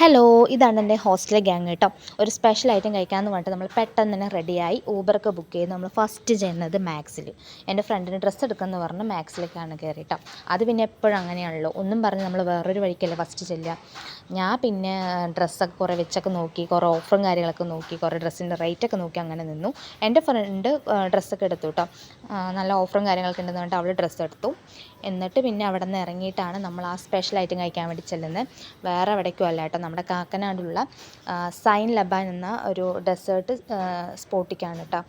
Hello, ഇതാണ് എൻ്റെ ഹോസ്റ്റലിലെ ഗ്യാങ് കേട്ടോ. ഒരു സ്പെഷ്യൽ ഐറ്റം കഴിക്കാമെന്ന് പറഞ്ഞിട്ട് നമ്മൾ പെട്ടെന്ന് തന്നെ റെഡിയായി ഊബറൊക്കെ ബുക്ക് ചെയ്ത് നമ്മൾ ഫസ്റ്റ് ചെയ്യുന്നത് മാക്സിൽ. എൻ്റെ ഫ്രണ്ടിന് ഡ്രസ്സ് എടുക്കുമെന്ന് പറഞ്ഞ് മാക്സിലേക്കാണ് കയറി കേട്ടോ. അത് പിന്നെ എപ്പോഴും അങ്ങനെയാണല്ലോ, ഒന്നും പറഞ്ഞ് നമ്മൾ വേറൊരു വഴിക്കല്ലേ ഫസ്റ്റ് ചെല്ലുക. ഞാൻ പിന്നെ ഡ്രസ്സൊക്കെ കുറേ വെച്ചൊക്കെ നോക്കി, കുറേ ഓഫറും കാര്യങ്ങളൊക്കെ നോക്കി, കുറേ ഡ്രസ്സിൻ്റെ റേറ്റൊക്കെ നോക്കി അങ്ങനെ നിന്നു. എൻ്റെ ഫ്രണ്ട് ഡ്രസ്സൊക്കെ എടുത്തു കേട്ടോ. നല്ല ഓഫറും കാര്യങ്ങളൊക്കെ ഉണ്ടെന്ന് പറഞ്ഞിട്ട് അവൾ ഡ്രസ്സ് എടുത്തു. എന്നിട്ട് പിന്നെ അവിടെ നിന്ന് ഇറങ്ങിയിട്ടാണ് നമ്മൾ ആ സ്പെഷ്യൽ ഐറ്റം കഴിക്കാൻ വേണ്ടി ചെല്ലുന്നത്. വേറെ എവിടേക്കും അല്ല കേട്ടോ, നമ്മുടെ കാക്കനാടുള്ള സൈൻ ലബാൻ എന്ന ഒരു ഡെസേർട്ട് സ്പോട്ടിക്കാണ് കേട്ടോ.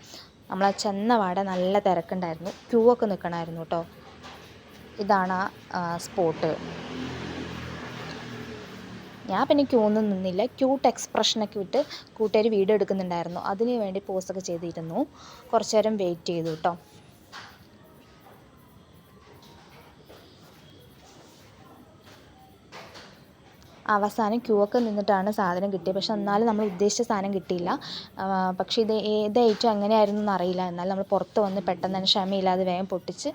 നമ്മൾ ചെന്ന പാടെ നല്ല തിരക്കുണ്ടായിരുന്നു, ക്യൂ ഒക്കെ നിൽക്കണമായിരുന്നു കേട്ടോ. ഇതാണ് ആ സ്പോട്ട്. ഞാൻ പിന്നെ ക്യൂ ഒന്നും നിന്നില്ല. ക്യൂട്ട് എക്സ്പ്രഷനൊക്കെ വിട്ട് കൂട്ടുകാർ വീഡിയോ എടുക്കുന്നുണ്ടായിരുന്നു, അതിന് വേണ്ടി പോസ്റ്റൊക്കെ ചെയ്തിരുന്നു. കുറച്ച് നേരം വെയിറ്റ് ചെയ്തു കേട്ടോ. അവസാനം ക്യൂ ഒക്കെ നിന്നിട്ടാണ് സാധനം കിട്ടിയത്. പക്ഷെ എന്നാലും നമ്മൾ ഉദ്ദേശിച്ച സാധനം കിട്ടിയില്ല. പക്ഷേ ഇത് ഏത് ഐറ്റം എങ്ങനെയായിരുന്നു എന്നറിയില്ല. എന്നാലും നമ്മൾ പുറത്ത് വന്ന് പെട്ടെന്ന് തന്നെ ക്ഷമയില്ലാതെ വേഗം പൊട്ടിച്ച്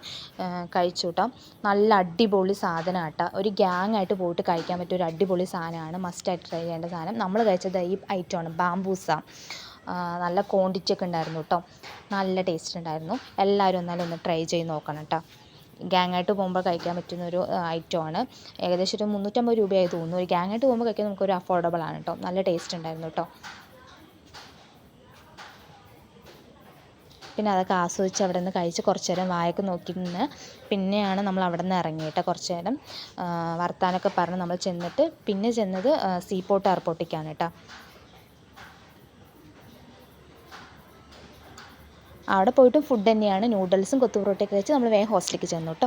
കഴിച്ചു കേട്ടോ. നല്ല അടിപൊളി സാധനം കേട്ടോ. ഒരു ഗ്യാങ് ആയിട്ട് പോയിട്ട് കഴിക്കാൻ പറ്റിയ ഒരു അടിപൊളി സാധനമാണ്. മസ്റ്റായിട്ട് ട്രൈ ചെയ്യേണ്ട സാധനം. നമ്മൾ കഴിച്ചത് ഈ ഐറ്റമാണ്, ബാംബൂസ. നല്ല ക്വാണ്ടിറ്റി ഒക്കെ ഉണ്ടായിരുന്നു കേട്ടോ. നല്ല ടേസ്റ്റ് ഉണ്ടായിരുന്നു. എല്ലാവരും എന്നാലും ഒന്ന് ട്രൈ ചെയ്ത് നോക്കണം കേട്ടോ. ഗ്യാങ്ങായിട്ട് പോകുമ്പോൾ കഴിക്കാൻ പറ്റുന്നൊരു ഐറ്റമാണ്. ഏകദേശം ഒരു 350 രൂപയായി തോന്നുന്നു. ഒരു ഗ്യാങ്ങായിട്ട് പോകുമ്പോൾ കഴിക്കാൻ നമുക്കൊരു അഫോർഡബിൾ ആണ് കേട്ടോ. നല്ല ടേസ്റ്റ് ഉണ്ടായിരുന്നു കേട്ടോ. പിന്നെ അതൊക്കെ ആസ്വദിച്ച് അവിടെ നിന്ന് കഴിച്ച് കുറച്ച് നേരം വായൊക്കെ നോക്കി നിന്ന് പിന്നെയാണ് നമ്മൾ അവിടെ നിന്ന് ഇറങ്ങി കേട്ടോ. കുറച്ച് നേരം വർത്താനമൊക്കെ പറഞ്ഞ് നമ്മൾ ചെന്നിട്ട് പിന്നെ ചെന്നത് സീപോർട്ട് എയർപോർട്ടിലേക്കാണ് കേട്ടോ. അവിടെ പോയിട്ടും ഫുഡ് തന്നെയാണ്, നൂഡിൽസും കൊത്തു പൊറോട്ടയൊക്കെ കഴിച്ച് നമ്മൾ വേഗം ഹോസ്റ്റലിലേക്ക് ചെന്നു കേട്ടോ.